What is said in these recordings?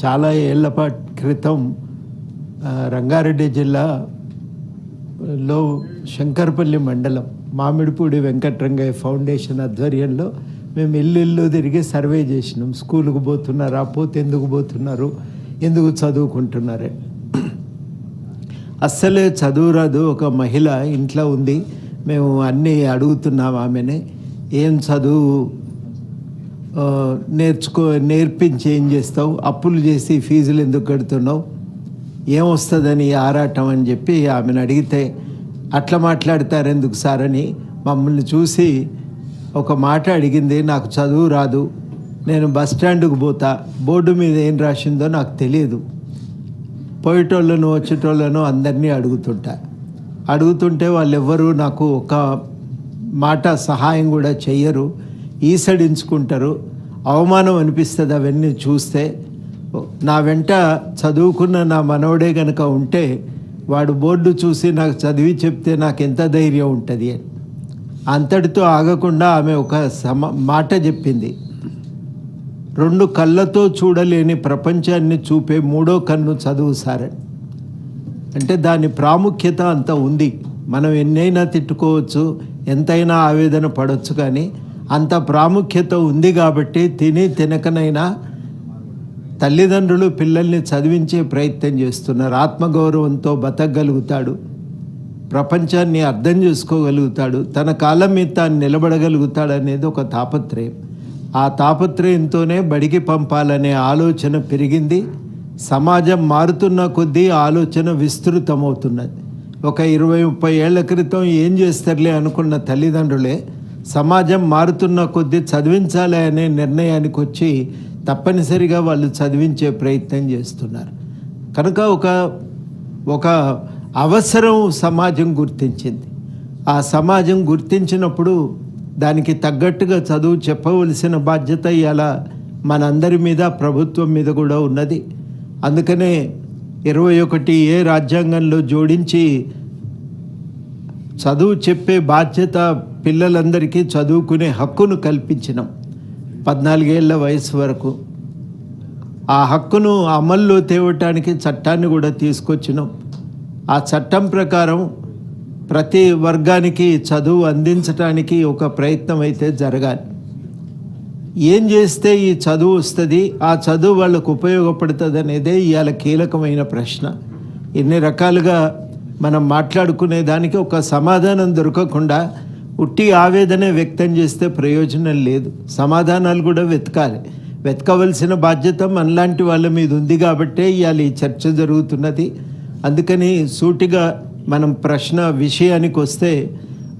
చాలా ఏళ్ల క్రితం రంగారెడ్డి జిల్లాలో శంకర్పల్లి మండలం మామిడిపూడి వెంకటరంగయ్య ఫౌండేషన్ ఆధ్వర్యంలో మేము ఇల్లు తిరిగి సర్వే చేసినాం. స్కూల్కి పోతున్నారా, పోతే ఎందుకు పోతున్నారు, ఎందుకు చదువుకుంటున్నారే. అస్సలే చదువు రాదు. ఒక మహిళ ఇంట్లో ఉంది, మేము అన్నీ అడుగుతున్నాం ఆమెనే, ఏం చదువు నేర్పించి ఏం చేస్తావు, అప్పులు చేసి ఫీజులు ఎందుకు కడుతున్నావు, ఏమొస్తుందని ఆరాటం అని చెప్పి ఆమెను అడిగితే, అట్లా మాట్లాడతారు ఎందుకు సార్ అని మమ్మల్ని చూసి ఒక మాట అడిగింది. నాకు చదువు రాదు, నేను బస్ స్టాండ్కి పోతా, బోర్డు మీద ఏం రాసిందో నాకు తెలియదు, పోయేటోళ్ళను వచ్చేటోళ్ళను అందరినీ అడుగుతుంటే వాళ్ళెవ్వరూ నాకు ఒక మాట సహాయం కూడా చెయ్యరు, ఈసడించుకుంటారు, అవమానం అనిపిస్తుంది అవన్నీ చూస్తే. నా వెంట చదువుకున్న నా మనవడే కనుక ఉంటే వాడు బోర్డు చూసి నాకు చదివి చెప్తే నాకు ఎంత ధైర్యం ఉంటుంది అని. అంతటితో ఆగకుండా ఆమె ఒక మాట చెప్పింది. 2 కళ్ళతో చూడలేని ప్రపంచాన్ని చూపే 3వ కన్ను చదువు సారని. అంటే దాని ప్రాముఖ్యత అంత ఉంది. మనం ఎన్నైనా తిట్టుకోవచ్చు, ఎంతైనా ఆవేదన పడవచ్చు, కానీ అంత ప్రాముఖ్యత ఉంది కాబట్టి తినకనైనా తల్లిదండ్రులు పిల్లల్ని చదివించే ప్రయత్నం చేస్తున్నారు. ఆత్మగౌరవంతో బతకగలుగుతాడు, ప్రపంచాన్ని అర్థం చేసుకోగలుగుతాడు, తన కాళ్ళ మీద తాను నిలబడగలుగుతాడు అనేది ఒక తాపత్రయం. ఆ తాపత్రయంతోనే బడికి పంపాలనే ఆలోచన పెరిగింది. సమాజం మారుతున్న కొద్దీ ఆలోచన విస్తృతమవుతున్నది. ఒక 20-30 ఏళ్ల క్రితం ఏం చేస్తారులే అనుకున్న తల్లిదండ్రులే సమాజం మారుతున్న కొద్దీ చదివించాలి అనే నిర్ణయానికి వచ్చి తప్పనిసరిగా వాళ్ళు చదివించే ప్రయత్నం చేస్తున్నారు. కనుక ఒక అవసరం సమాజం గుర్తించింది. ఆ సమాజం గుర్తించినప్పుడు దానికి తగ్గట్టుగా చదువు చెప్పవలసిన బాధ్యత ఇలా మనందరి మీద, ప్రభుత్వం మీద కూడా ఉన్నది. అందుకనే 21A రాజ్యాంగంలో జోడించి చదువు చెప్పే బాధ్యత, పిల్లలందరికీ చదువుకునే హక్కును కల్పించినాం 14 ఏళ్ల వయసు వరకు. ఆ హక్కును అమల్లో తేవటానికి చట్టాన్ని కూడా తీసుకొచ్చినాం. ఆ చట్టం ప్రకారం ప్రతి వర్గానికి చదువు అందించడానికి ఒక ప్రయత్నం అయితే జరగాలి. ఏం చేస్తే ఈ చదువు వస్తుంది, ఆ చదువు వాళ్ళకు ఉపయోగపడుతుంది అనేదే ఇవాళ కీలకమైన ప్రశ్న. ఎన్ని రకాలుగా మనం మాట్లాడుకునే దానికి ఒక సమాధానం దొరకకుండా ఉట్టి ఆవేదనే వ్యక్తం చేస్తే ప్రయోజనం లేదు. సమాధానాలు కూడా వెతకవలసిన బాధ్యత మనలాంటి వాళ్ళ మీద ఉంది కాబట్టే ఇవాళ ఈ చర్చ జరుగుతున్నది. అందుకని సూటిగా మనం ప్రశ్న విషయానికి వస్తే,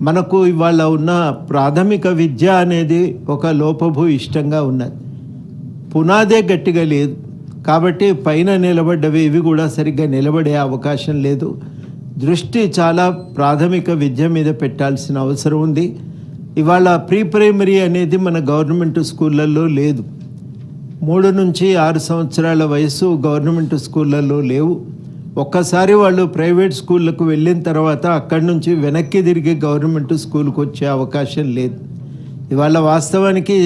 మనకు ఇవాళ ఉన్న ప్రాథమిక విద్య అనేది ఒక లోపభూయిష్టంగా ఉన్నది. పునాదే గట్టిగా లేదు కాబట్టి పైన నిలబడ్డవి ఇవి కూడా సరిగ్గా నిలబడే అవకాశం లేదు. దృష్టి చాలా ప్రాథమిక విద్య మీద పెట్టాల్సిన అవసరం ఉంది. ఇవాళ ప్రీ ప్రైమరీ అనేది మన గవర్నమెంట్ స్కూళ్ళల్లో లేదు. 3 నుంచి 6 సంవత్సరాల వయసు గవర్నమెంట్ స్కూళ్ళల్లో లేవు. ఒక్కసారి వాళ్ళు ప్రైవేట్ స్కూళ్ళకు వెళ్ళిన తర్వాత అక్కడి నుంచి వెనక్కి తిరిగి గవర్నమెంట్ స్కూల్కి వచ్చే అవకాశం లేదు. ఇవాళ వాస్తవానికి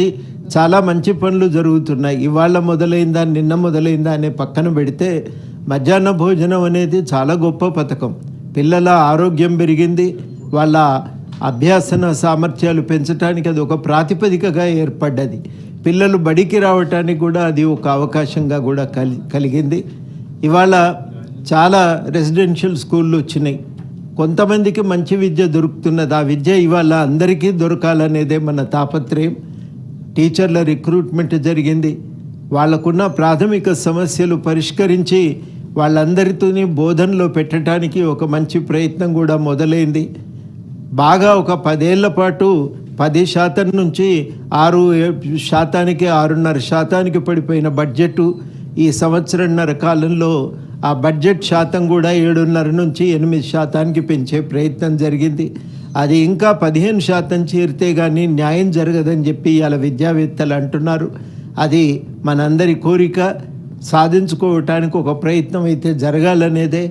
చాలా మంచి పనులు జరుగుతున్నాయి. ఇవాళ మొదలైందా, నిన్న మొదలైందా అనే పక్కన పెడితే మధ్యాహ్న భోజనం అనేది చాలా గొప్ప పథకం. పిల్లల ఆరోగ్యం పెరిగింది, వాళ్ళ అభ్యాసన సామర్థ్యాలు పెంచడానికి అది ఒక ప్రాతిపదికగా ఏర్పడ్డది. పిల్లలు బడికి రావటానికి కూడా అది ఒక అవకాశంగా కూడా కలిగింది. ఇవాళ చాలా రెసిడెన్షియల్ స్కూళ్ళు వచ్చినాయి. కొంతమందికి మంచి విద్య దొరుకుతున్నది. ఆ విద్య ఇవాళ అందరికీ దొరకాలనేదే మన తాపత్రయం. టీచర్ల రిక్రూట్మెంట్ జరిగింది. వాళ్ళకున్న ప్రాథమిక సమస్యలు పరిష్కరించి వాళ్ళందరితోని బోధనలో పెట్టడానికి ఒక మంచి ప్రయత్నం కూడా మొదలైంది. బాగా ఒక 10 ఏళ్ల పాటు 10% నుంచి 6%, 6.5% పడిపోయిన బడ్జెట్ ఈ సంవత్సరంన్నర కాలంలో ఆ బడ్జెట్ శాతం కూడా 7.5 నుంచి 8% పెంచే ప్రయత్నం జరిగింది. అది ఇంకా 15% చేరితే కానీ న్యాయం జరగదని చెప్పి ఇవాళ విద్యావేత్తలు అంటున్నారు. అది మనందరి కోరిక, సాధించుకోవటానికి ఒక ప్రయత్నం అయితే జరగాలనేదే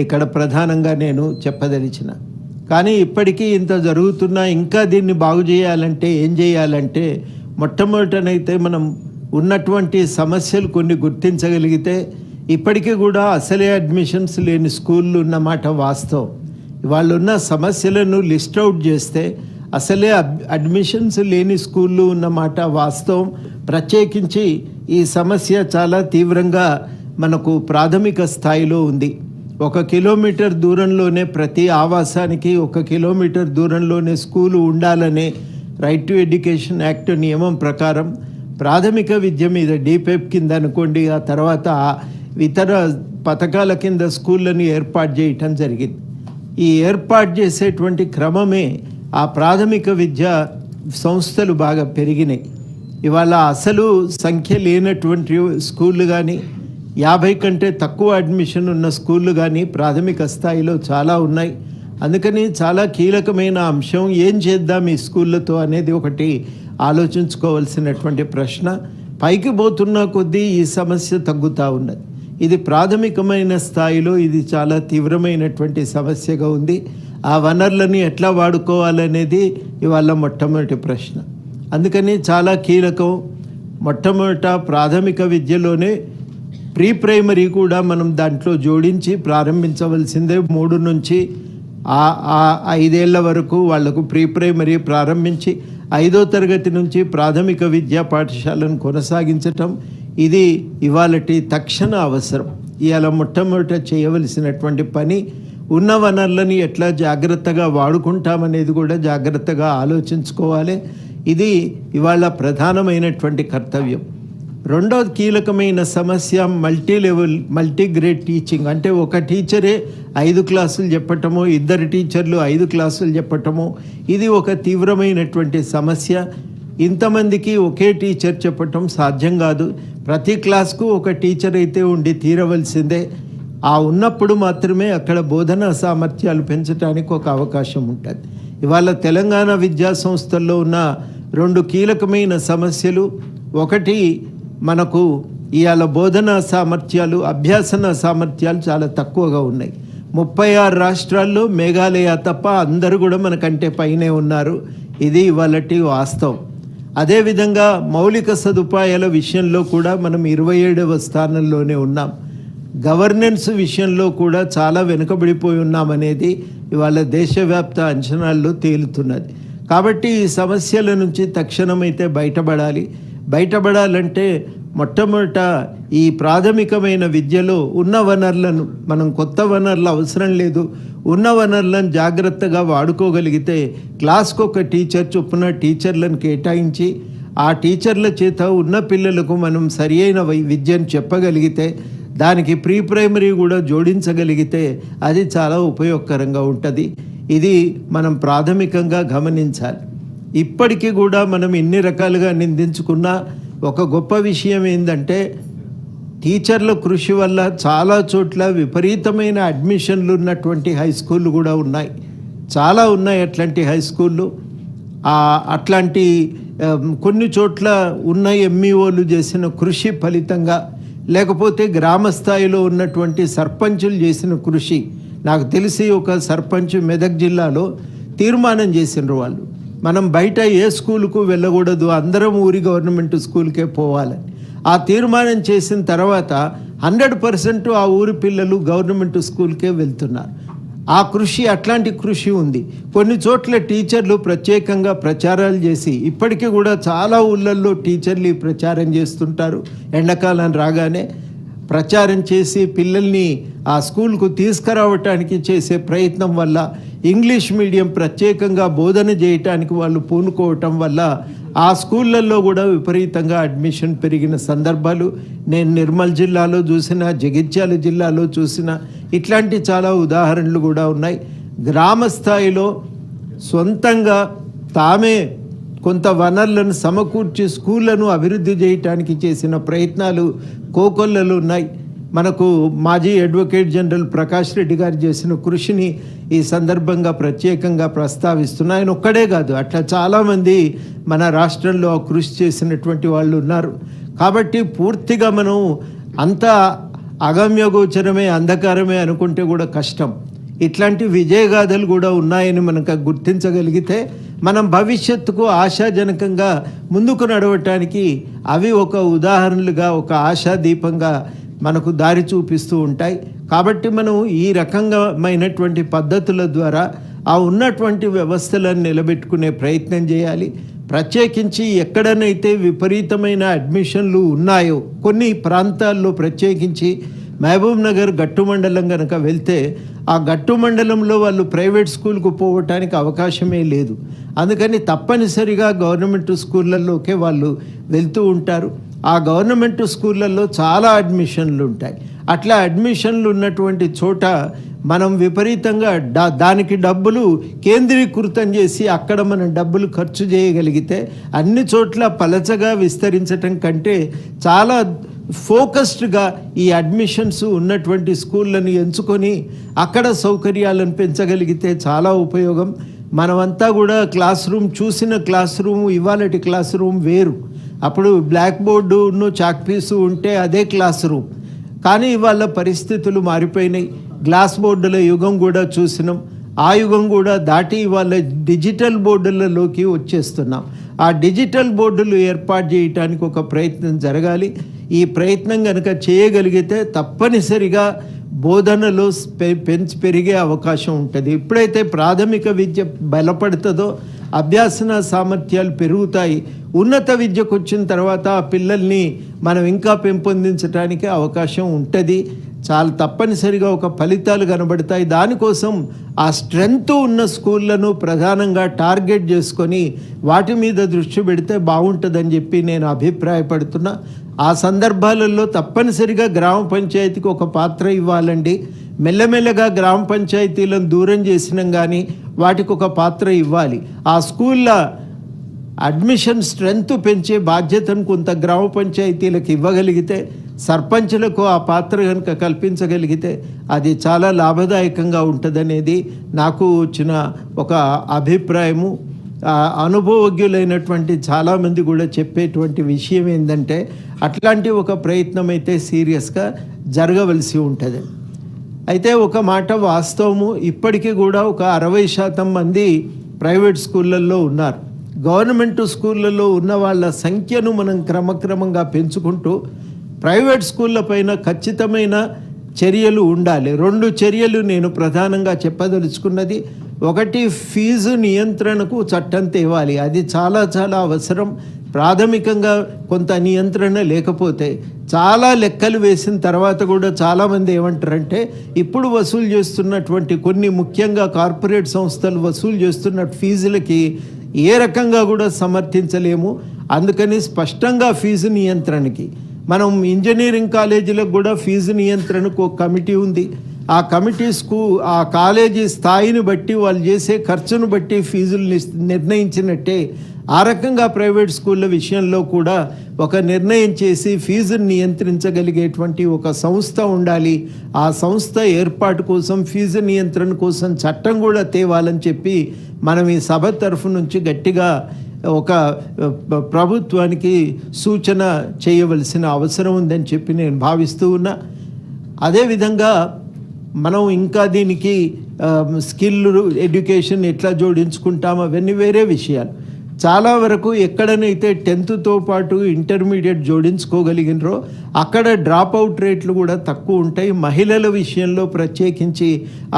ఇక్కడ ప్రధానంగా నేను చెప్పదలిచిన. కానీ ఇప్పటికీ ఇంత జరుగుతున్నా ఇంకా దీన్ని బాగు చేయాలంటే ఏం చేయాలంటే, మొట్టమొదటనైతే మనం ఉన్నటువంటి సమస్యలు కొన్ని గుర్తించగలిగితే ఇప్పటికీ కూడా అసలే అడ్మిషన్స్ లేని స్కూళ్ళు ఉన్నమాట వాస్తవం. వాళ్ళు ఉన్న సమస్యలను లిస్ట్ అవుట్ చేస్తే అసలే అడ్మిషన్స్ లేని స్కూళ్ళు ఉన్నమాట వాస్తవం. ప్రత్యేకించి ఈ సమస్య చాలా తీవ్రంగా మనకు ప్రాథమిక స్థాయిలో ఉంది. 1 కిలోమీటర్ దూరంలోనే ప్రతి ఆవాసానికి 1 కిలోమీటర్ దూరంలోనే స్కూలు ఉండాలనే రైట్ టు ఎడ్యుకేషన్ యాక్ట్ నియమం ప్రకారం ప్రాథమిక విద్య మీద డిపెప్ కింద అనుకోండి, ఆ తర్వాత ఇతర పథకాల కింద స్కూళ్ళని ఏర్పాటు చేయటం జరిగింది. ఈ ఏర్పాటు చేసేటువంటి క్రమమే ఆ ప్రాథమిక విద్యా సంస్థలు బాగా పెరిగినాయి. ఇవాళ అసలు సంఖ్య లేనటువంటి స్కూళ్ళు కానీ 50 కంటే తక్కువ అడ్మిషన్ ఉన్న స్కూళ్ళు కానీ ప్రాథమిక స్థాయిలో చాలా ఉన్నాయి. అందుకని చాలా కీలకమైన అంశం ఏం చేద్దాం ఈ స్కూళ్ళతో అనేది ఒకటి ఆలోచించుకోవాల్సినటువంటి ప్రశ్న. పైకి పోతున్న కొద్దీ ఈ సమస్య తగ్గుతూ ఉన్నది. ఇది ప్రాథమికమైన స్థాయిలో ఇది చాలా తీవ్రమైనటువంటి సమస్యగా ఉంది. ఆ వనరులని ఎట్లా వాడుకోవాలనేది ఇవాళ మొట్టమొదటి ప్రశ్న. అందుకని చాలా కీలకం. మొట్టమొదట ప్రాథమిక విద్యలోనే ప్రీ ప్రైమరీ కూడా మనం దాంట్లో జోడించి ప్రారంభించవలసిందే. 3 నుంచి 5 ఏళ్ల వరకు వాళ్లకు ప్రీ ప్రైమరీ ప్రారంభించి 5వ తరగతి నుంచి ప్రాథమిక విద్యా పాఠశాలను కొనసాగించటం ఇది ఇవాళటి తక్షణ అవసరం. ఇవాళ మొట్టమొదట చేయవలసినటువంటి పని ఉన్న వనరులని ఎట్లా జాగ్రత్తగా వాడుకుంటామనేది కూడా జాగ్రత్తగా ఆలోచించుకోవాలి. ఇది ఇవాళ ప్రధానమైనటువంటి కర్తవ్యం. రెండవ కీలకమైన సమస్య మల్టీగ్రేడ్ టీచింగ్. అంటే ఒక టీచరే 5 క్లాసులు చెప్పటము, 2 టీచర్లు 5 క్లాసులు చెప్పటము, ఇది ఒక తీవ్రమైనటువంటి సమస్య. ఇంతమందికి ఒకే టీచర్ చెప్పటం సాధ్యం కాదు. ప్రతి క్లాస్కు ఒక టీచర్ అయితే ఉండి తీరవలసిందే. ఆ ఉన్నప్పుడు మాత్రమే అక్కడ బోధనా సామర్థ్యాలు పెంచడానికి ఒక అవకాశం ఉంటుంది. ఇవాళ తెలంగాణ విద్యా సంస్థల్లో ఉన్న 2 కీలకమైన సమస్యలు. ఒకటి, మనకు ఇవాళ బోధనా సామర్థ్యాలు, అభ్యాసన సామర్థ్యాలు చాలా తక్కువగా ఉన్నాయి. 36 రాష్ట్రాల్లో మేఘాలయ తప్ప అందరూ కూడా మనకంటే పైనే ఉన్నారు. ఇది ఇవాళటి వాస్తవం. అదేవిధంగా మౌలిక సదుపాయాల విషయంలో కూడా మనం 27వ స్థానంలోనే ఉన్నాం. గవర్నెన్స్ విషయంలో కూడా చాలా వెనుకబడిపోయి ఉన్నామనేది ఇవాళ దేశవ్యాప్త అంచనాల్లో తేలుతున్నది. కాబట్టి ఈ సమస్యల నుంచి తక్షణమైతే బయటపడాలంటే మొట్టమొదట ఈ ప్రాథమికమైన విద్యలో ఉన్న వనరులను, మనం కొత్త వనరులు అవసరం లేదు, ఉన్న వనరులను జాగ్రత్తగా వాడుకోగలిగితే క్లాస్కి ఒక టీచర్ చొప్పున టీచర్లను కేటాయించి ఆ టీచర్ల చేత ఉన్న పిల్లలకు మనం సరి అయిన విద్యను చెప్పగలిగితే, దానికి ప్రీ ప్రైమరీ కూడా జోడించగలిగితే అది చాలా ఉపయోగకరంగా ఉంటుంది. ఇది మనం ప్రాథమికంగా గమనించాలి. ఇప్పటికీ కూడా మనం ఎన్ని రకాలుగా నిందించుకున్నా ఒక గొప్ప విషయం ఏంటంటే టీచర్ల కృషి వల్ల చాలా చోట్ల విపరీతమైన అడ్మిషన్లు ఉన్నటువంటి హై స్కూళ్ళు కూడా ఉన్నాయి. చాలా ఉన్నాయి అట్లాంటి హై స్కూళ్ళు. అట్లాంటి కొన్ని చోట్ల ఉన్న ఎంఈఓలు చేసిన కృషి ఫలితంగా, లేకపోతే గ్రామ స్థాయిలో ఉన్నటువంటి సర్పంచులు చేసిన కృషి. నాకు తెలిసి ఒక సర్పంచ్ మెదక్ జిల్లాలో తీర్మానం చేసినారు వాళ్ళు, మనం బయట ఏ స్కూలుకు వెళ్ళకూడదు, అందరం ఊరి గవర్నమెంట్ స్కూల్కే పోవాలని. ఆ తీర్మానం చేసిన తర్వాత 100% ఆ ఊరి పిల్లలు గవర్నమెంట్ స్కూల్కే వెళ్తున్నారు. ఆ కృషి, అట్లాంటి కృషి ఉంది. కొన్ని చోట్ల టీచర్లు ప్రత్యేకంగా ప్రచారాలు చేసి, ఇప్పటికీ కూడా చాలా ఊళ్ళల్లో టీచర్లు ప్రచారం చేస్తుంటారు. ఎండాకాలం రాగానే ప్రచారం చేసి పిల్లల్ని ఆ స్కూల్కు తీసుకురావటానికి చేసే ప్రయత్నం వల్ల, ఇంగ్లీష్ మీడియం ప్రత్యేకంగా బోధన చేయటానికి వాళ్ళు పూనుకోవటం వల్ల ఆ స్కూళ్ళల్లో కూడా విపరీతంగా అడ్మిషన్ పెరిగిన సందర్భాలు నేను నిర్మల్ జిల్లాలో చూసిన, జగిత్యాల జిల్లాలో చూసిన, ఇట్లాంటి చాలా ఉదాహరణలు కూడా ఉన్నాయి. గ్రామ స్థాయిలో సొంతంగా తామే కొంత వనరులను సమకూర్చి స్కూళ్లను అభివృద్ధి చేయటానికి చేసిన ప్రయత్నాలు కోకొల్లలు ఉన్నాయి. మనకు మాజీ అడ్వకేట్ జనరల్ ప్రకాష్ రెడ్డి గారు చేసిన కృషిని ఈ సందర్భంగా ప్రత్యేకంగా ప్రస్తావిస్తున్నా. ఆయన ఒక్కడే కాదు, అట్లా చాలామంది మన రాష్ట్రంలో కృషి చేసినటువంటి వాళ్ళు ఉన్నారు. కాబట్టి పూర్తిగా మనం అంతా అగమ్యగోచరమే, అంధకారమే అనుకుంటే కూడా కష్టం. ఇట్లాంటి విజయగాథలు కూడా ఉన్నాయని మనకు గుర్తించగలిగితే మనం భవిష్యత్తుకు ఆశాజనకంగా ముందుకు నడవటానికి అవి ఒక ఉదాహరణలుగా, ఒక ఆశాదీపంగా మనకు దారి చూపిస్తూ ఉంటాయి. కాబట్టి మనం ఈ రకమైనటువంటి పద్ధతుల ద్వారా ఆ ఉన్నటువంటి వ్యవస్థలను నిలబెట్టుకునే ప్రయత్నం చేయాలి. ప్రత్యేకించి ఎక్కడనైతే విపరీతమైన అడ్మిషన్లు ఉన్నాయో, కొన్ని ప్రాంతాల్లో ప్రత్యేకించి మహబూబ్ నగర్ గట్టు మండలం కనుక వెళ్తే ఆ గట్టు మండలంలో వాళ్ళు ప్రైవేట్ స్కూల్కు పోవటానికి అవకాశమే లేదు. అందుకని తప్పనిసరిగా గవర్నమెంట్ స్కూళ్ళల్లోకే వాళ్ళు వెళ్తూ ఉంటారు. ఆ గవర్నమెంట్ స్కూళ్ళల్లో చాలా అడ్మిషన్లు ఉంటాయి. అట్లా అడ్మిషన్లు ఉన్నటువంటి చోట మనం విపరీతంగా దానికి డబ్బులు కేంద్రీకృతం చేసి అక్కడ మనం డబ్బులు ఖర్చు చేయగలిగితే అన్ని చోట్ల పలచగా విస్తరించటం కంటే చాలా ఫోకస్డ్గా ఈ అడ్మిషన్స్ ఉన్నటువంటి స్కూళ్ళను ఎంచుకొని అక్కడ సౌకర్యాలను పెంచగలిగితే చాలా ఉపయోగం. మనమంతా కూడా క్లాస్ రూమ్ చూసిన క్లాస్ రూమ్ ఇవాళటి క్లాస్ రూమ్ వేరు. అప్పుడు బ్లాక్ బోర్డును చాక్ పీసు ఉంటే అదే క్లాస్ రూమ్. కానీ ఇవాళ పరిస్థితులు మారిపోయినాయి. గ్లాస్ బోర్డుల యుగం కూడా చూసినాం. ఆ యుగం కూడా దాటి ఇవాళ డిజిటల్ బోర్డులలోకి వచ్చేస్తున్నాం. ఆ డిజిటల్ బోర్డులు ఏర్పాటు చేయడానికి ఒక ప్రయత్నం జరగాలి. ఈ ప్రయత్నం కనుక చేయగలిగితే తప్పనిసరిగా బోధనలో పెరిగే అవకాశం ఉంటుంది. ఎప్పుడైతే ప్రాథమిక విద్య బలపడుతుందో అభ్యాసన సామర్థ్యాలు పెరుగుతాయి. ఉన్నత విద్యకు వచ్చిన తర్వాత ఆ పిల్లల్ని మనం ఇంకా పెంపొందించడానికి అవకాశం ఉంటుంది. చాలా తప్పనిసరిగా ఒక ఫలితాలు కనబడతాయి. దానికోసం ఆ స్ట్రెంగ్త్ ఉన్న స్కూళ్ళను ప్రధానంగా టార్గెట్ చేసుకొని వాటి మీద దృష్టి పెడితే బాగుంటుందని చెప్పి నేను అభిప్రాయపడుతున్నా. ఆ సందర్భాలలో తప్పనిసరిగా గ్రామ పంచాయతీకి ఒక పాత్ర ఇవ్వాలండి. మెల్లమెల్లగా గ్రామ పంచాయతీలను దూరం చేసినాం కానీ వాటికి ఒక పాత్ర ఇవ్వాలి. ఆ స్కూళ్ళ అడ్మిషన్ స్ట్రెంగ్త్ పెంచే బాధ్యతను కొంత గ్రామ పంచాయతీలకు ఇవ్వగలిగితే, సర్పంచులకు ఆ పాత్ర కనుక కల్పించగలిగితే అది చాలా లాభదాయకంగా ఉంటుందనేది నాకు వచ్చిన ఒక అభిప్రాయము. అనుభవజ్ఞులైనటువంటి చాలామంది కూడా చెప్పేటువంటి విషయం ఏంటంటే అట్లాంటి ఒక ప్రయత్నం అయితే సీరియస్గా జరగవలసి ఉంటుంది. అయితే ఒక మాట వాస్తవము, ఇప్పటికీ కూడా ఒక 60% మంది ప్రైవేట్ స్కూళ్ళల్లో ఉన్నారు. గవర్నమెంట్ స్కూళ్ళల్లో ఉన్న వాళ్ళ సంఖ్యను మనం క్రమక్రమంగా పెంచుకుంటూ ప్రైవేట్ స్కూళ్ళ పైన ఖచ్చితమైన చర్యలు ఉండాలి. 2 చర్యలు నేను ప్రధానంగా చెప్పదలుచుకున్నది. ఒకటి, ఫీజు నియంత్రణకు చట్టం తేవాలి. అది చాలా చాలా అవసరం. ప్రాథమికంగా కొంత నియంత్రణ లేకపోతే చాలా లెక్కలు వేసిన తర్వాత కూడా చాలామంది ఏమంటారంటే ఇప్పుడు వసూలు చేస్తున్నటువంటి కొన్ని ముఖ్యంగా కార్పొరేట్ సంస్థలు వసూలు చేస్తున్న ఫీజులకి ఏ రకంగా కూడా సమర్థించలేము. అందుకని స్పష్టంగా ఫీజు నియంత్రణకి మనం ఇంజనీరింగ్ కాలేజీలకు కూడా ఫీజు నియంత్రణకు ఒక కమిటీ ఉంది. ఆ కమిటీ ఆ కాలేజీ స్థాయిని బట్టి వాళ్ళు చేసే ఖర్చును బట్టి ఫీజులు నిర్ణయించినట్టే ఆ రకంగా ప్రైవేట్ స్కూళ్ళ విషయంలో కూడా ఒక నిర్ణయం చేసి ఫీజును నియంత్రించగలిగేటువంటి ఒక సంస్థ ఉండాలి. ఆ సంస్థ ఏర్పాటు కోసం ఫీజు నియంత్రణ కోసం చట్టం కూడా తేవాలని చెప్పి మనం ఈ సభ తరఫు నుంచి గట్టిగా ఒక ప్రభుత్వానికి సూచన చేయవలసిన అవసరం ఉందని చెప్పి నేను భావిస్తూ ఉన్నా. అదేవిధంగా మనం ఇంకా దీనికి స్కిల్ ఎడ్యుకేషన్ ఎట్లా జోడించుకుంటాం అవన్నీ వేరే విషయాలు. చాలా వరకు ఎక్కడనైతే 10th పాటు ఇంటర్మీడియట్ జోడించుకోగలిగినరో అక్కడ డ్రాప్అవుట్ రేట్లు కూడా తక్కువ ఉంటాయి. మహిళల విషయంలో ప్రత్యేకించి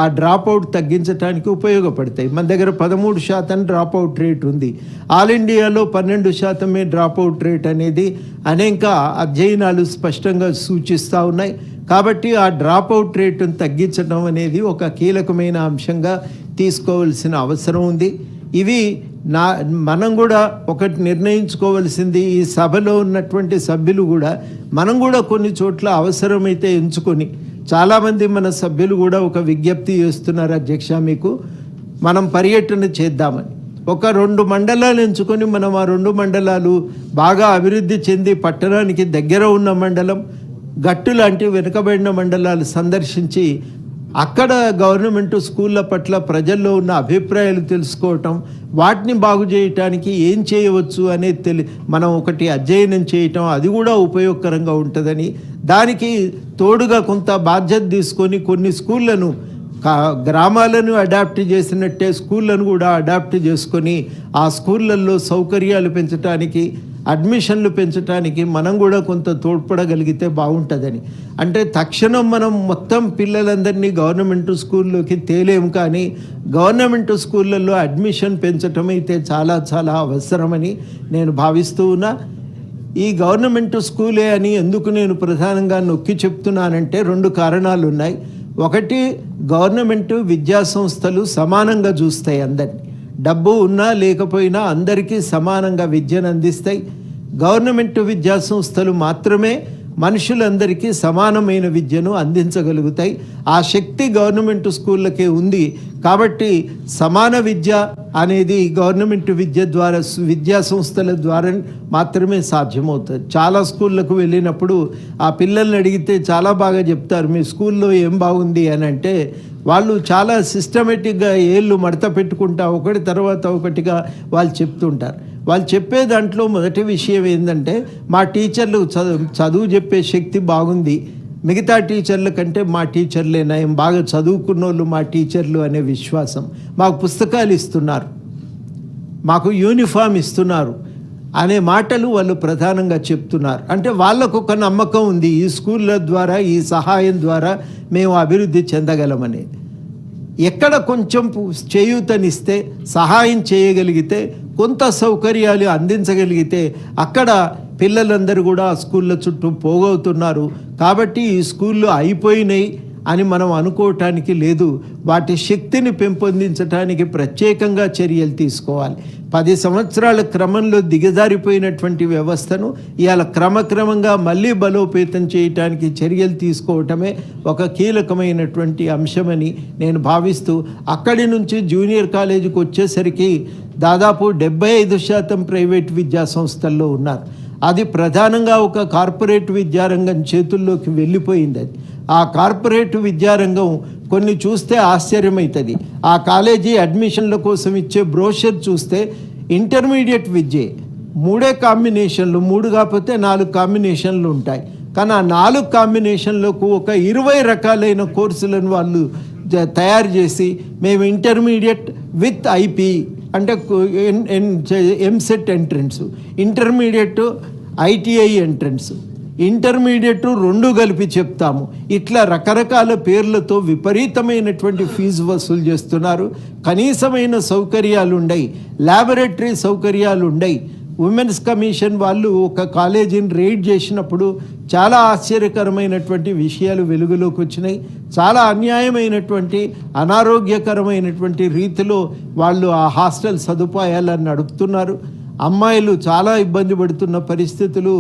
ఆ డ్రాప్అవుట్ తగ్గించడానికి ఉపయోగపడతాయి. మన దగ్గర 13% డ్రాప్అవుట్ రేట్ ఉంది. ఆల్ ఇండియాలో 12% డ్రాప్అవుట్ రేట్ అనేది అనేక అధ్యయనాలు స్పష్టంగా సూచిస్తూ ఉన్నాయి. కాబట్టి ఆ డ్రాప్అవుట్ రేటును తగ్గించడం అనేది ఒక కీలకమైన అంశంగా తీసుకోవాల్సిన అవసరం ఉంది. ఇవి మనం కూడా ఒకటి నిర్ణయించుకోవాల్సింది, ఈ సభలో ఉన్నటువంటి సభ్యులు కూడా మనం కూడా కొన్ని చోట్ల అవసరమైతే ఎంచుకొని, చాలామంది మన సభ్యులు కూడా ఒక విజ్ఞప్తి చేస్తున్నారు, అధ్యక్ష మీకు మనం పర్యటన చేద్దామని. ఒక 2 మండలాలు ఎంచుకొని మనం ఆ 2 మండలాలు బాగా అభివృద్ధి చెంది పట్టణానికి దగ్గర ఉన్న మండలం, గట్టు లాంటి వెనుకబడిన మండలాలు సందర్శించి అక్కడ గవర్నమెంట్ స్కూళ్ళ పట్ల ప్రజల్లో ఉన్న అభిప్రాయాలు తెలుసుకోవటం, వాటిని బాగు చేయటానికి ఏం చేయవచ్చు అనేది మనం ఒకటి అధ్యయనం చేయటం, అది కూడా ఉపయోగకరంగా ఉంటుందని, దానికి తోడుగా కొంత బాధ్యత తీసుకొని కొన్ని స్కూళ్ళను గ్రామాలను అడాప్ట్ చేసినట్టే స్కూళ్ళను కూడా అడాప్ట్ చేసుకొని ఆ స్కూళ్ళల్లో సౌకర్యాలు పెంచడానికి, అడ్మిషన్లు పెంచడానికి మనం కూడా కొంత తోడ్పడగలిగితే బాగుంటుందని. అంటే తక్షణం మనం మొత్తం పిల్లలందరినీ గవర్నమెంట్ స్కూల్లోకి తేలేము, కానీ గవర్నమెంట్ స్కూళ్ళల్లో అడ్మిషన్ పెంచటం అయితే చాలా చాలా అవసరమని నేను భావిస్తూ ఉన్నా. ఈ గవర్నమెంట్ స్కూలే అని ఎందుకు నేను ప్రధానంగా నొక్కి చెప్తున్నానంటే 2 కారణాలు ఉన్నాయి. ఒకటి, గవర్నమెంట్ విద్యా సంస్థలు సమానంగా చూస్తాయి అందరినీ. డబ్బు ఉన్నా లేకపోయినా అందరికీ సమానంగా విద్యను అందిస్తాయి. గవర్నమెంట్ విద్యా సంస్థలు మాత్రమే మనుషులందరికీ సమానమైన విద్యను అందించగలుగుతాయి. ఆ శక్తి గవర్నమెంట్ స్కూళ్ళకే ఉంది. కాబట్టి సమాన విద్య అనేది గవర్నమెంట్ విద్య ద్వారా, విద్యా సంస్థల ద్వారా మాత్రమే సాధ్యమవుతుంది. చాలా స్కూళ్ళకు వెళ్ళినప్పుడు ఆ పిల్లల్ని అడిగితే చాలా బాగా చెప్తారు, మీ స్కూల్లో ఏం బాగుంది అని. అంటే వాళ్ళు చాలా సిస్టమేటిక్గా ఏళ్ళు మడత పెట్టుకుంటా ఒకటి తర్వాత ఒకటిగా వాళ్ళు చెప్తుంటారు. వాళ్ళు చెప్పే దాంట్లో మొదటి విషయం ఏంటంటే, మా టీచర్లు చదువు చెప్పే శక్తి బాగుంది, మిగతా టీచర్ల కంటే మా టీచర్లే నయం, బాగా చదువుకున్న వాళ్ళు మా టీచర్లు అనే విశ్వాసం. మాకు పుస్తకాలు ఇస్తున్నారు, మాకు యూనిఫామ్ ఇస్తున్నారు అనే మాటలు వాళ్ళు ప్రధానంగా చెప్తున్నారు. అంటే వాళ్ళకు ఒక నమ్మకం ఉంది, ఈ స్కూళ్ళ ద్వారా, ఈ సహాయం ద్వారా మేము అభివృద్ధి చెందగలమనేది. ఎక్కడ కొంచెం చేయూతనిస్తే, సహాయం చేయగలిగితే, కొంత సౌకర్యాలు అందించగలిగితే అక్కడ పిల్లలందరూ కూడా ఆ స్కూళ్ళ చుట్టూ పోగవుతున్నారు. కాబట్టి ఈ స్కూళ్ళు అయిపోయినాయి అని మనం అనుకోవటానికి లేదు. వాటి శక్తిని పెంపొందించడానికి ప్రత్యేకంగా చర్యలు తీసుకోవాలి. 10 సంవత్సరాల క్రమంలో దిగజారిపోయినటువంటి వ్యవస్థను ఇవాళ క్రమక్రమంగా మళ్ళీ బలోపేతం చేయటానికి చర్యలు తీసుకోవటమే ఒక కీలకమైనటువంటి అంశమని నేను భావిస్తూ, అక్కడి నుంచి జూనియర్ కాలేజీకి వచ్చేసరికి దాదాపు 75% ప్రైవేట్ విద్యా సంస్థల్లో ఉన్నారు. అది ప్రధానంగా ఒక కార్పొరేట్ విద్యారంగం చేతుల్లోకి వెళ్ళిపోయింది. అది ఆ కార్పొరేట్ విద్యారంగం కొన్ని చూస్తే ఆశ్చర్యమవుతుంది. ఆ కాలేజీ అడ్మిషన్ల కోసం ఇచ్చే బ్రోషర్ చూస్తే ఇంటర్మీడియట్ విద్యే 3 కాంబినేషన్లు, 3 కాకపోతే 4 కాంబినేషన్లు ఉంటాయి. కానీ ఆ 4 కాంబినేషన్లకు ఒక 20 రకాలైన కోర్సులను వాళ్ళు తయారు చేసి, మేము ఇంటర్మీడియట్ విత్ ఐపీ అంటే EAMCET entrance, intermediate ITI entrance, intermediate 2 కలిపి చెప్తాము. ఇట్లా రకరకాల పేర్లతో విపరీతమైనటువంటి ఫీజు వసూలు చేస్తున్నారు. కనీసమైన సౌకర్యాలు ఉండయి, ల్యాబొరేటరీ సౌకర్యాలు ఉండయి. ఉమెన్స్ కమిషన్ వాళ్ళు ఒక కాలేజీని రైడ్ చేసినప్పుడు చాలా ఆశ్చర్యకరమైనటువంటి విషయాలు వెలుగులోకి వచ్చినాయి. చాలా అన్యాయమైనటువంటి, అనారోగ్యకరమైనటువంటి రీతిలో వాళ్ళు ఆ హాస్టల్ సదుపాయాలను నడుపుతున్నారు. అమ్మాయిలు చాలా ఇబ్బంది పడుతున్న పరిస్థితులు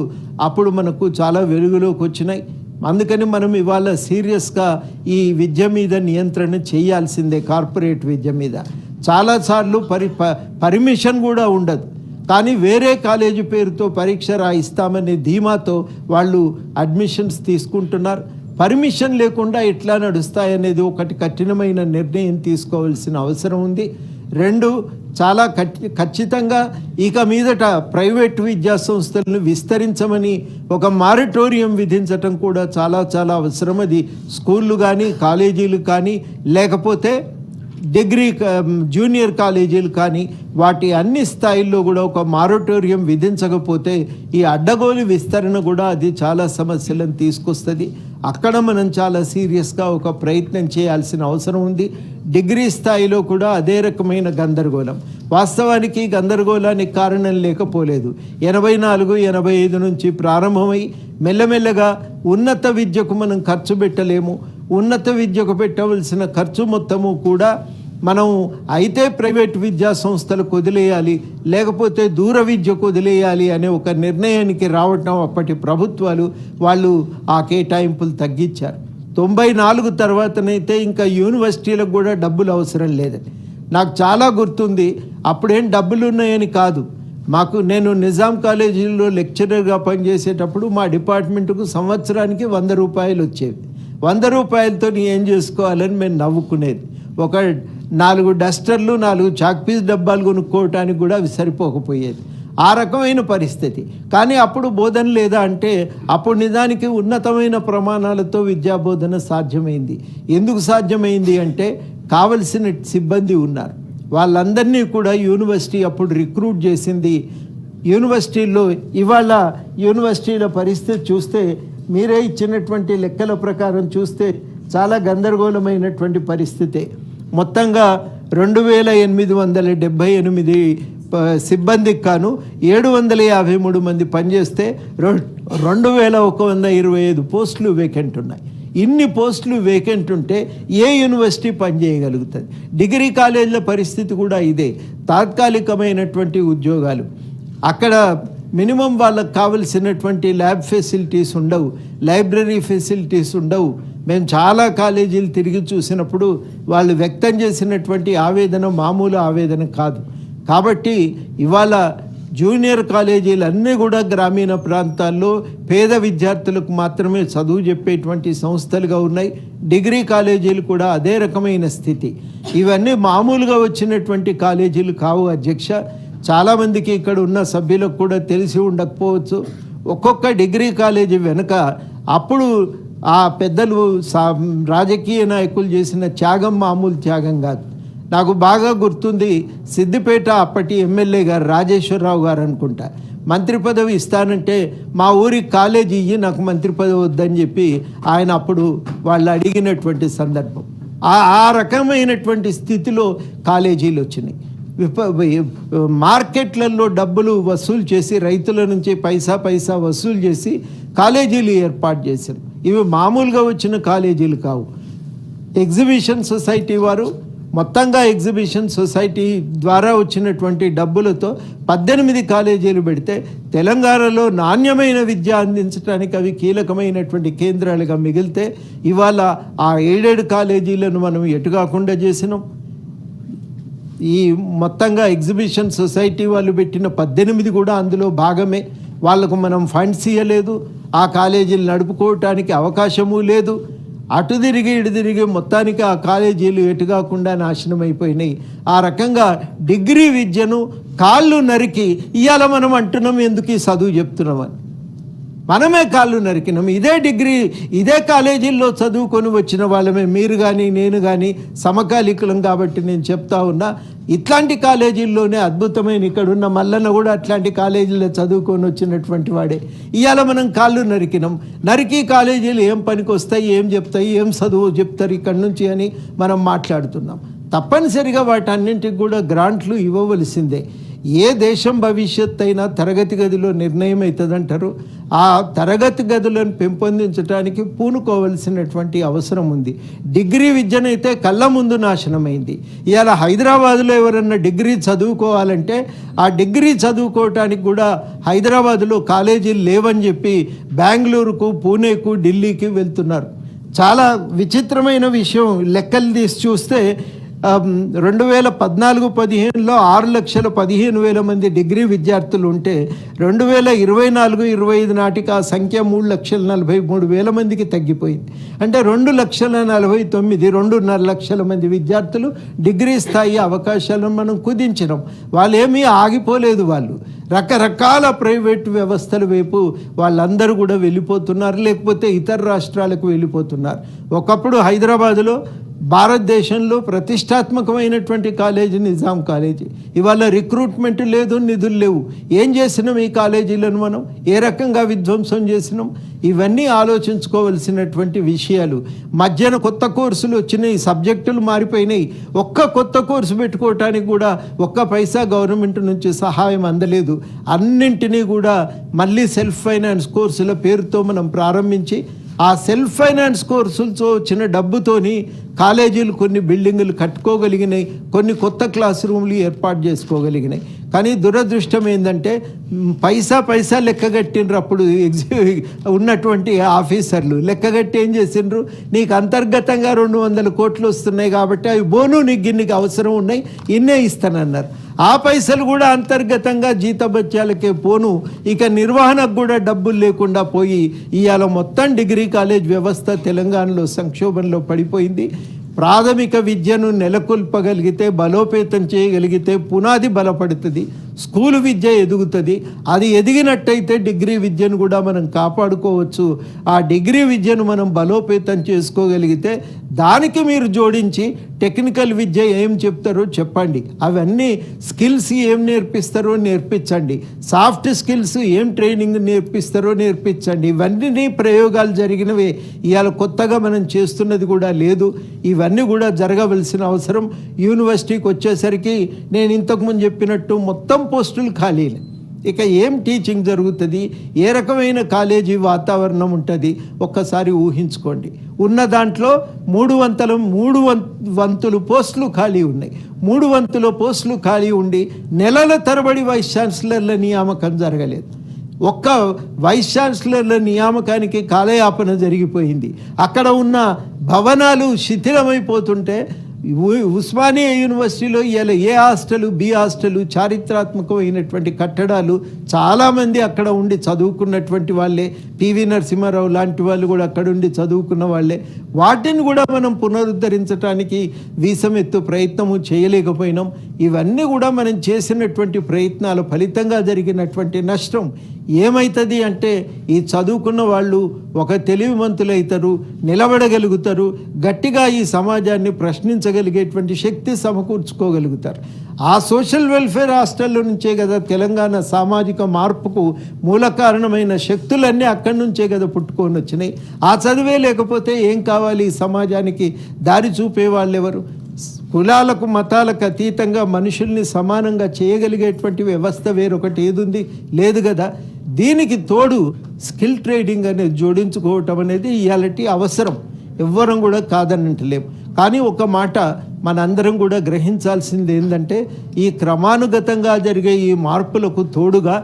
అప్పుడు మనకు చాలా వెలుగులోకి వచ్చినాయి. అందుకని మనం ఇవాళ సీరియస్గా ఈ విద్య మీద నియంత్రణ చేయాల్సిందే. కార్పొరేట్ విద్య మీద చాలాసార్లు పర్మిషన్ కూడా ఉండదు, కానీ వేరే కాలేజీ పేరుతో పరీక్ష రాయిస్తామనే ధీమాతో వాళ్ళు అడ్మిషన్స్ తీసుకుంటున్నారు. పర్మిషన్ లేకుండా ఎట్లా నడుస్తాయనేది ఒకటి కఠినమైన నిర్ణయం తీసుకోవాల్సిన అవసరం ఉంది. 2, చాలా ఖచ్చితంగా ఇక మీదట ప్రైవేట్ విద్యా సంస్థలను విస్తరించమని ఒక మారిటోరియం విధించటం కూడా చాలా చాలా అవసరం. అది స్కూళ్ళు కానీ, కాలేజీలు కానీ, లేకపోతే డిగ్రీ జూనియర్ కాలేజీలు కానీ, వాటి అన్ని స్థాయిల్లో కూడా ఒక మారిటోరియం విధించకపోతే ఈ అడ్డగోలు విస్తరణ కూడా అది చాలా సమస్యలను తీసుకొస్తుంది. అక్కడ మనం చాలా సీరియస్గా ఒక ప్రయత్నం చేయాల్సిన అవసరం ఉంది. డిగ్రీ స్థాయిలో కూడా అదే రకమైన గందరగోళం. వాస్తవానికి గందరగోళానికి కారణం లేకపోలేదు. 84, 85 నుంచి ప్రారంభమై మెల్లమెల్లగా ఉన్నత విద్యకు మనం ఖర్చు పెట్టలేము. ఉన్నత విద్యకు పెట్టవలసిన ఖర్చు మొత్తము కూడా మనం అయితే ప్రైవేట్ విద్యా సంస్థలకు వదిలేయాలి, లేకపోతే దూర విద్యకు వదిలేయాలి అనే ఒక నిర్ణయానికి రావటం అప్పటి ప్రభుత్వాలు వాళ్ళు ఆ కేటాయింపులు తగ్గించారు. 94 తర్వాతనైతే ఇంకా యూనివర్సిటీలకు కూడా డబ్బులు అవసరం లేదని నాకు చాలా గుర్తుంది. అప్పుడేం డబ్బులు ఉన్నాయని కాదు, నేను నిజాం కాలేజీలో లెక్చరర్గా పనిచేసేటప్పుడు మా డిపార్ట్మెంట్కు సంవత్సరానికి 100 రూపాయలు వచ్చేవి. 100 రూపాయలతో ఏం చేసుకోవాలని మేము నవ్వుకునేది. ఒక 4 డస్టర్లు, 4 చాక్పీస్ డబ్బాలు కొనుక్కోవటానికి కూడా అవి సరిపోకపోయేది. ఆ రకమైన పరిస్థితి. కానీ అప్పుడు బోధన లేదా అంటే అప్పుడు నిజానికి ఉన్నతమైన ప్రమాణాలతో విద్యాబోధన సాధ్యమైంది. ఎందుకు సాధ్యమైంది అంటే కావలసిన సిబ్బంది ఉన్నారు. వాళ్ళందరినీ కూడా యూనివర్సిటీ అప్పుడు రిక్రూట్ చేసింది. యూనివర్సిటీల్లో ఇవాళ యూనివర్సిటీల పరిస్థితి చూస్తే మీరే ఇచ్చినటువంటి లెక్కల ప్రకారం చూస్తే చాలా గందరగోళమైనటువంటి పరిస్థితే. మొత్తంగా 2878 సిబ్బందికి కాను 753 మంది పనిచేస్తే 2125 పోస్టులు వేకెంట్ ఉన్నాయి. ఇన్ని పోస్టులు వేకెంట్ ఉంటే ఏ యూనివర్సిటీ పనిచేయగలుగుతుంది? డిగ్రీ కాలేజీల పరిస్థితి కూడా ఇదే. తాత్కాలికమైనటువంటి ఉద్యోగాలు, అక్కడ మినిమం వాళ్ళకు కావలసినటువంటి ల్యాబ్ ఫెసిలిటీస్ ఉండవు, లైబ్రరీ ఫెసిలిటీస్ ఉండవు. మేము చాలా కాలేజీలు తిరిగి చూసినప్పుడు వాళ్ళు వ్యక్తం చేసినటువంటి ఆవేదన మామూలు ఆవేదన కాదు. కాబట్టి ఇవాళ జూనియర్ కాలేజీలు అన్నీ కూడా గ్రామీణ ప్రాంతాల్లో పేద విద్యార్థులకు మాత్రమే చదువు చెప్పేటువంటి సంస్థలుగా ఉన్నాయి. డిగ్రీ కాలేజీలు కూడా అదే రకమైన స్థితి. ఇవన్నీ మామూలుగా వచ్చినటువంటి కాలేజీలు కావు అధ్యక్ష. చాలామందికి ఇక్కడ ఉన్న సభ్యులకు కూడా తెలిసి ఉండకపోవచ్చు. ఒక్కొక్క డిగ్రీ కాలేజీ వెనుక అప్పుడు ఆ పెద్దలు రాజకీయ నాయకులు చేసిన త్యాగం మామూలు త్యాగం కాదు. నాకు బాగా గుర్తుంది, సిద్దిపేట అప్పటి ఎమ్మెల్యే గారు రాజేశ్వరరావు గారు అనుకుంటా, మంత్రి పదవి ఇస్తానంటే మా ఊరికి కాలేజీ ఇయ్యి, నాకు మంత్రి పదవి వద్దని చెప్పి ఆయన అప్పుడు వాళ్ళు అడిగినటువంటి సందర్భం. ఆ రకమైనటువంటి స్థితిలో కాలేజీలు వచ్చినాయి. మార్కెట్లలో డబ్బులు వసూలు చేసి రైతుల నుంచి పైసా వసూలు చేసి కాలేజీలు ఏర్పాటు చేశారు. ఇవి మామూలుగా వచ్చిన కాలేజీలు కావు. ఎగ్జిబిషన్ సొసైటీ వారు మొత్తంగా ఎగ్జిబిషన్ సొసైటీ ద్వారా వచ్చినటువంటి డబ్బులతో 18 కాలేజీలు పెడితే తెలంగాణలో నాణ్యమైన విద్య అందించడానికి అవి కీలకమైనటువంటి కేంద్రాలుగా మిగిలితే ఇవాళ ఆ ఎయిడెడ్ కాలేజీలను మనం ఎటుకాకుండా చేసినాం. ఈ మొత్తంగా ఎగ్జిబిషన్ సొసైటీ వాళ్ళు పెట్టిన 18 కూడా అందులో భాగమే. వాళ్ళకు మనం ఫండ్స్ ఇవ్వలేదు, ఆ కాలేజీలు నడుపుకోవటానికి అవకాశము లేదు. అటు తిరిగి ఇటు తిరిగి మొత్తానికి ఆ కాలేజీలు ఎటుకాకుండా నాశనం అయిపోయినాయి. ఆ రకంగా డిగ్రీ విద్యను కాళ్ళు నరికి ఇవాళ మనం అంటున్నాం ఎందుకు ఈ చదువు చెప్తున్నామని. మనమే కాళ్ళు నరికినాం. ఇదే డిగ్రీ ఇదే కాలేజీల్లో చదువుకొని వచ్చిన వాళ్ళమే, మీరు కానీ నేను కానీ సమకాలీకులం. కాబట్టి నేను చెప్తా ఉన్నా, ఇట్లాంటి కాలేజీల్లోనే అద్భుతమైన ఇక్కడున్న మల్లన్న కూడా అట్లాంటి కాలేజీల్లో చదువుకొని వచ్చినటువంటి వాడే. ఇవాళ మనం కాళ్ళు నరికినాం. నరికి కాలేజీలు ఏం పనికి వస్తాయి, ఏం చెప్తాయి, ఏం చదువు చెప్తారు ఇక్కడి నుంచి అని మనం మాట్లాడుతున్నాం. తప్పనిసరిగా వాటన్నింటికి కూడా గ్రాంట్లు ఇవ్వవలసిందే. ఏ దేశం భవిష్యత్తు అయినా తరగతి గదిలో నిర్ణయం అవుతుందంటారు. ఆ తరగతి గదులను పెంపొందించడానికి పూనుకోవలసినటువంటి అవసరం ఉంది. డిగ్రీ విద్యనైతే కళ్ళ ముందు నాశనమైంది. ఇవాళ హైదరాబాదులో ఎవరన్నా డిగ్రీ చదువుకోవాలంటే ఆ డిగ్రీ చదువుకోవటానికి కూడా హైదరాబాదులో కాలేజీలు లేవని చెప్పి బెంగళూరుకు, పూణేకు, ఢిల్లీకి వెళ్తున్నారు. చాలా విచిత్రమైన విషయం. లెక్కలు తీసి చూస్తే 2014-15లో 6,15,000 మంది డిగ్రీ విద్యార్థులు ఉంటే 2024-25 నాటికి ఆ సంఖ్య 3,43,000 మందికి తగ్గిపోయింది. అంటే 2,49,000 లక్షల మంది విద్యార్థులు డిగ్రీ స్థాయి అవకాశాలను మనం కుదించినాం. వాళ్ళు ఏమీ ఆగిపోలేదు. వాళ్ళు రకరకాల ప్రైవేటు వ్యవస్థల వైపు వాళ్ళందరూ కూడా వెళ్ళిపోతున్నారు, లేకపోతే ఇతర రాష్ట్రాలకు వెళ్ళిపోతున్నారు. ఒకప్పుడు హైదరాబాదులో భారతదేశంలో ప్రతిష్టాత్మకమైనటువంటి కాలేజీ నిజాం కాలేజీ. ఇవాళ రిక్రూట్మెంట్ లేదు, నిధులు లేవు. ఏం చేసినాం ఈ కాలేజీలను మనం? ఏ రకంగా విధ్వంసం చేసినాం? ఇవన్నీ ఆలోచించుకోవలసినటువంటి విషయాలు. మధ్యన కొత్త కోర్సులు వచ్చినాయి, సబ్జెక్టులు మారిపోయినాయి. ఒక్క కొత్త కోర్సు పెట్టుకోవటానికి కూడా ఒక్క పైసా గవర్నమెంట్ నుంచి సహాయం అందలేదు. అన్నింటినీ కూడా మళ్ళీ సెల్ఫ్ ఫైనాన్స్ కోర్సుల పేరుతో మనం ప్రారంభించి ఆ సెల్ఫ్ ఫైనాన్స్ కోర్సులతో వచ్చిన డబ్బుతోని కాలేజీలు కొన్ని బిల్డింగులు కట్టుకోగలిగినాయి, కొన్ని కొత్త క్లాస్ రూమ్లు ఏర్పాటు చేసుకోగలిగినాయి. కానీ దురదృష్టం ఏంటంటే పైసా లెక్కగట్టినరు. అప్పుడు ఉన్నటువంటి ఆఫీసర్లు లెక్కగట్టి ఏం చేసిండ్రు, నీకు అంతర్గతంగా 200 కోట్లు వస్తున్నాయి కాబట్టి అవి బోను, నీకు గిన్నికి అవసరం ఉన్నాయి, ఇన్నే ఇస్తానన్నారు. ఆ పైసలు కూడా అంతర్గతంగా జీతభత్యాలకే పోను, ఇక నిర్వహణకు కూడా డబ్బులు లేకుండా పోయి ఇవాళ మొత్తం డిగ్రీ కాలేజ్ వ్యవస్థ తెలంగాణలో సంక్షోభంలో పడిపోయింది. ప్రాథమిక విద్యను నెలకొల్పగలిగితే, బలోపేతం చేయగలిగితే పునాది బలపడుతుంది. స్కూలు విద్య ఎదుగుతుంది. అది ఎదిగినట్టయితే డిగ్రీ విద్యను కూడా మనం కాపాడుకోవచ్చు. ఆ డిగ్రీ విద్యను మనం బలోపేతం చేసుకోగలిగితే దానికి మీరు జోడించి టెక్నికల్ విద్య ఏం చెప్తారో చెప్పండి. అవన్నీ స్కిల్స్ ఏం నేర్పిస్తారో నేర్పించండి. సాఫ్ట్ స్కిల్స్ ఏం ట్రైనింగ్ నేర్పిస్తారో నేర్పించండి. ఇవన్నీ ప్రయోగాలు జరిగినవే. ఇవాళ కొత్తగా మనం చేస్తున్నది కూడా లేదు. ఇవన్నీ కూడా జరగవలసిన అవసరం. యూనివర్సిటీకి వచ్చేసరికి నేను ఇంతకుముందు చెప్పినట్టు మొత్తం పోస్టులు ఖాళీలే. ఇక ఏం టీచింగ్ జరుగుతుంది, ఏ రకమైన కాలేజీ వాతావరణం ఉంటుంది ఒక్కసారి ఊహించుకోండి. ఉన్న దాంట్లో 3 వంతులు పోస్టులు ఖాళీ ఉన్నాయి. 3 వంతుల పోస్టులు ఖాళీ ఉండి నెలల తరబడి వైస్ ఛాన్సలర్ల నియామకం జరగలేదు. ఒక్క వైస్ ఛాన్సలర్ల నియామకానికి కాలయాపన జరిగిపోయింది. అక్కడ ఉన్న భవనాలు శిథిలమైపోతుంటే ఉస్మానియా యూనివర్సిటీలో ఇలా ఏ హాస్టలు, బి హాస్టలు, చారిత్రాత్మకమైనటువంటి కట్టడాలు, చాలామంది అక్కడ ఉండి చదువుకున్నటువంటి వాళ్ళే, పివి నరసింహారావు లాంటి వాళ్ళు కూడా అక్కడ ఉండి చదువుకున్న వాళ్ళే. వాటిని కూడా మనం పునరుద్ధరించడానికి వీసమెత్తు ప్రయత్నము చేయలేకపోయినాం. ఇవన్నీ కూడా మనం చేసినటువంటి ప్రయత్నాల ఫలితంగా జరిగినటువంటి నష్టం ఏమవుతుంది అంటే, ఈ చదువుకున్న వాళ్ళు ఒక తెలివిమంతులైతారు, నిలబడగలుగుతారు, గట్టిగా ఈ సమాజాన్ని ప్రశ్నించగలిగేటువంటి శక్తి సమకూర్చుకోగలుగుతారు. ఆ సోషల్ వెల్ఫేర్ హాస్టల్లో నుంచే కదా తెలంగాణ సామాజిక మార్పుకు మూల కారణమైన శక్తులన్నీ అక్కడి నుంచే కదా పుట్టుకొని వచ్చినాయి. ఆ చదివే లేకపోతే ఏం కావాలి ఈ సమాజానికి? దారి చూపే వాళ్ళు ఎవరు? కులాలకు మతాలకు అతీతంగా మనుషుల్ని సమానంగా చేయగలిగేటువంటి వ్యవస్థ వేరొకటి ఏదుంది? లేదు కదా. దీనికి తోడు స్కిల్ ట్రేడింగ్ అనేది జోడించుకోవటం అనేది ఇయాలటి అవసరం. ఎవ్వరం కూడా కాదనంటలేం. కానీ ఒక మాట మనందరం కూడా గ్రహించాల్సింది ఏంటంటే, ఈ క్రమానుగతంగా జరిగే ఈ మార్పులకు తోడుగా